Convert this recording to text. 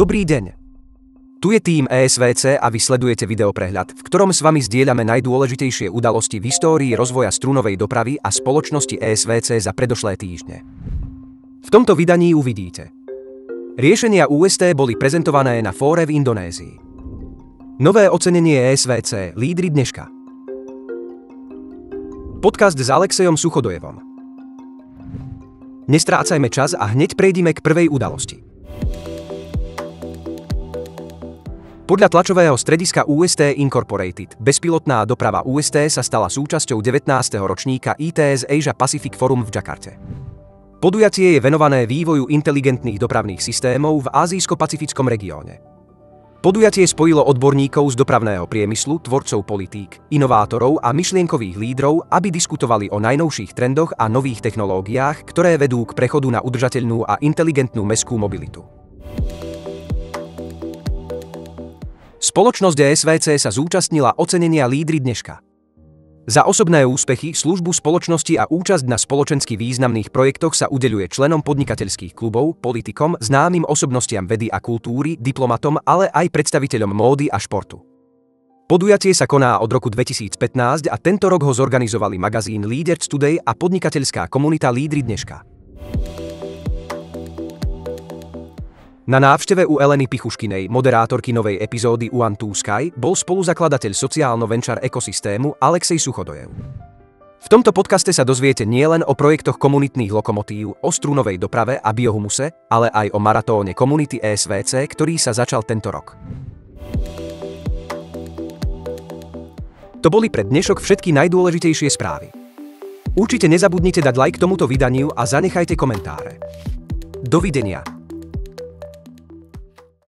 Dobrý deň. Tu je tým ESVC a vy sledujete videoprehľad, v ktorom s vami zdieľame najdôležitejšie udalosti v histórii rozvoja strunovej dopravy a spoločnosti ESVC za predošlé týždne. V tomto vydaní uvidíte: riešenia UST boli prezentované na fóre v Indonézii. Nové ocenenie ESVC Lídri dneška. Podcast s Alexejom Suchodojevom. Nestrácajme čas a hneď prejdime k prvej udalosti. Podľa tlačového strediska UST Incorporated, bezpilotná doprava UST sa stala súčasťou 19. ročníka ITS Asia Pacific Forum v Džakarte. Podujatie je venované vývoju inteligentných dopravných systémov v ázijsko-pacifickom regióne. Podujatie spojilo odborníkov z dopravného priemyslu, tvorcov politík, inovátorov a myšlienkových lídrov, aby diskutovali o najnovších trendoch a nových technológiách, ktoré vedú k prechodu na udržateľnú a inteligentnú mestskú mobilitu. Spoločnosť ESVC sa zúčastnila ocenenia Lídri dneška. Za osobné úspechy, službu spoločnosti a účasť na spoločensky významných projektoch sa udeľuje členom podnikateľských klubov, politikom, známym osobnostiam vedy a kultúry, diplomatom, ale aj predstaviteľom módy a športu. Podujatie sa koná od roku 2015 a tento rok ho zorganizovali magazín Leaders Today a podnikateľská komunita Lídri dneška. Na návšteve u Eleny Pichuškinej, moderátorky novej epizódy One to Sky, bol spoluzakladateľ sociálno-venture ekosystému Alexej Suchodojev. V tomto podcaste sa dozviete nielen o projektoch komunitných lokomotív, o strunovej doprave a biohumuse, ale aj o maratóne komunity ESVC, ktorý sa začal tento rok. To boli pre dnešok všetky najdôležitejšie správy. Určite nezabudnite dať like tomuto vydaniu a zanechajte komentáre. Dovidenia.